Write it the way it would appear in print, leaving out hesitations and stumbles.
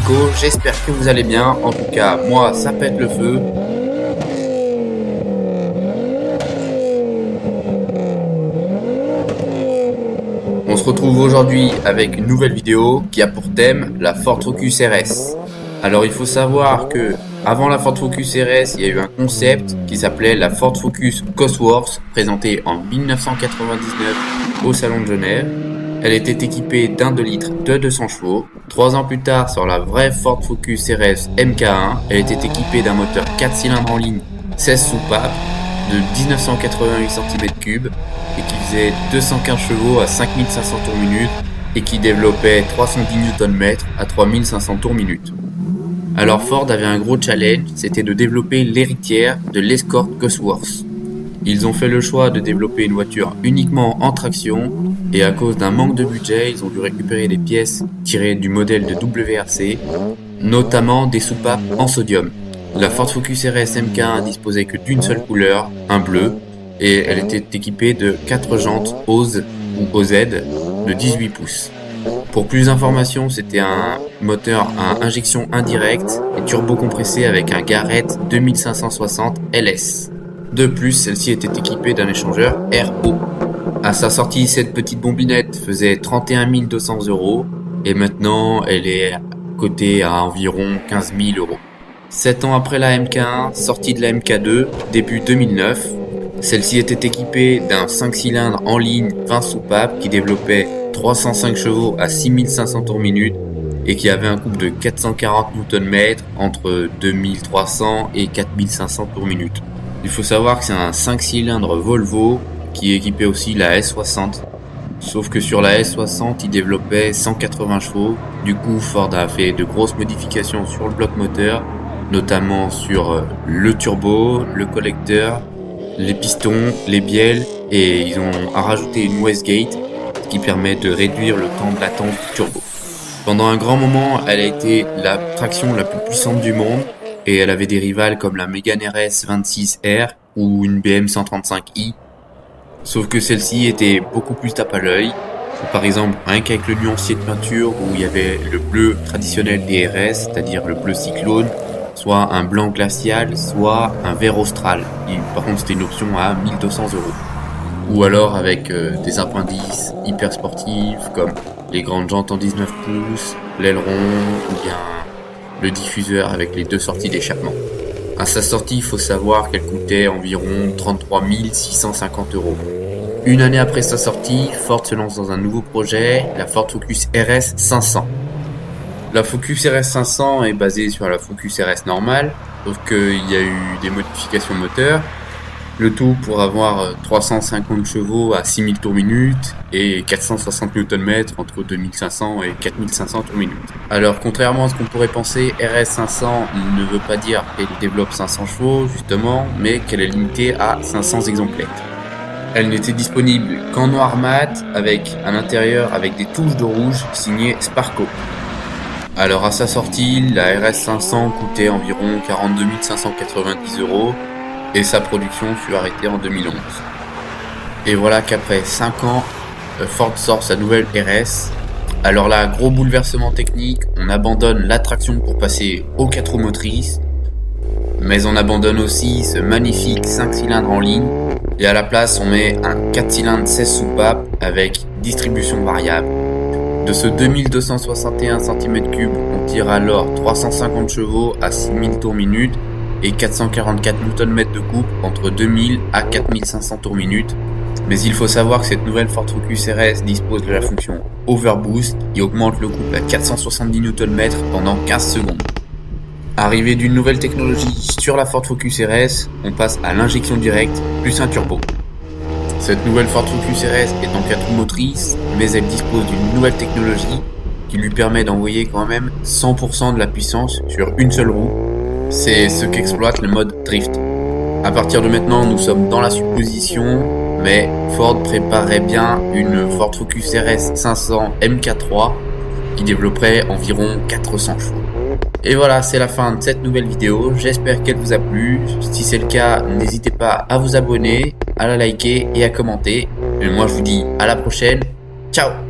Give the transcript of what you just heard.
Nico, j'espère que vous allez bien. En tout cas, moi, ça pète le feu. On se retrouve aujourd'hui avec une nouvelle vidéo qui a pour thème la Ford Focus RS. Alors il faut savoir que avant la Ford Focus RS, il y a eu un concept qui s'appelait la Ford Focus Cosworth, présentée en 1999 au Salon de Genève. Elle était équipée d'un 2 litres de 200 chevaux. 3 ans plus tard, sur la vraie Ford Focus RS MK1, elle était équipée d'un moteur 4 cylindres en ligne, 16 soupapes, de 1988 cm3 et qui faisait 215 chevaux à 5500 tours minute et qui développait 310 Nm à 3500 tours minute. Alors Ford avait un gros challenge, c'était de développer l'héritière de l'Escort Cosworth. Ils ont fait le choix de développer une voiture uniquement en traction et à cause d'un manque de budget, ils ont dû récupérer des pièces tirées du modèle de WRC, notamment des soupapes en sodium. La Ford Focus RS MK1 disposait que d'une seule couleur, un bleu, et elle était équipée de 4 jantes OZ ou OZ de 18 pouces. Pour plus d'informations, c'était un moteur à injection indirecte et turbo-compressé avec un Garrett 2560 LS. De plus, celle-ci était équipée d'un échangeur RO. À sa sortie, cette petite bombinette faisait 31 200 € et maintenant elle est cotée à environ 15 000 €. 7 ans après la MK1, sortie de la MK2, début 2009, celle-ci était équipée d'un 5 cylindres en ligne 20 soupapes qui développait 305 chevaux à 6500 tours minute et qui avait un couple de 440 Nm entre 2300 et 4500 tours minute. Il faut savoir que c'est un 5 cylindres Volvo qui équipait aussi la S60. Sauf que sur la S60, il développait 180 chevaux. Du coup, Ford a fait de grosses modifications sur le bloc moteur, notamment sur le turbo, le collecteur, les pistons, les bielles, et ils ont rajouté une Westgate qui permet de réduire le temps de latence du turbo. Pendant un grand moment, elle a été la traction la plus puissante du monde, et elle avait des rivales comme la Mégane RS 26R ou une BM 135i. Sauf que celle-ci était beaucoup plus tape à l'œil. Par exemple, rien qu'avec le nuancier de peinture où il y avait le bleu traditionnel des RS, c'est-à-dire le bleu cyclone, soit un blanc glacial, soit un vert austral. Et par contre, c'était une option à 1200 €. Ou alors avec des appendices hyper sportifs comme les grandes jantes en 19 pouces, l'aileron ou bien le diffuseur avec les 2 sorties d'échappement. À sa sortie, il faut savoir qu'elle coûtait environ 33 650 €. Une année après sa sortie, Ford se lance dans un nouveau projet, la Ford Focus RS 500. La Focus RS 500 est basée sur la Focus RS normale, sauf qu'il y a eu des modifications moteur. Le tout pour avoir 350 chevaux à 6000 tours minute et 460 Nm entre 2500 et 4500 tours minute. Alors contrairement à ce qu'on pourrait penser, RS 500 ne veut pas dire qu'elle développe 500 chevaux justement, mais qu'elle est limitée à 500 exemplaires. Elle n'était disponible qu'en noir mat avec à l'intérieur avec des touches de rouge signées Sparco. Alors à sa sortie, la RS 500 coûtait environ 42 590 € et sa production fut arrêtée en 2011. Et voilà qu'après 5 ans, Ford sort sa nouvelle RS. Alors là, gros bouleversement technique, on abandonne la traction pour passer aux 4 roues motrices, mais on abandonne aussi ce magnifique 5 cylindres en ligne, et à la place on met un 4 cylindres 16 soupapes avec distribution variable. De ce 2261 cm3, on tire alors 350 chevaux à 6000 tours minute et 444 Nm de couple entre 2000 à 4500 tours minute. Mais il faut savoir que cette nouvelle Ford Focus RS dispose de la fonction Overboost qui augmente le couple à 470 Nm pendant 15 secondes. Arrivée d'une nouvelle technologie sur la Ford Focus RS, on passe à l'injection directe plus un turbo. Cette nouvelle Ford Focus RS est en 4 roues motrices, mais elle dispose d'une nouvelle technologie qui lui permet d'envoyer quand même 100% de la puissance sur une seule roue. C'est ce qu'exploite le mode drift. À partir de maintenant, nous sommes dans la supposition, mais Ford préparerait bien une Ford Focus RS 500 MK3 qui développerait environ 400 chevaux. Et voilà, c'est la fin de cette nouvelle vidéo, j'espère qu'elle vous a plu. Si c'est le cas, n'hésitez pas à vous abonner, à la liker et à commenter. Et moi je vous dis à la prochaine, ciao!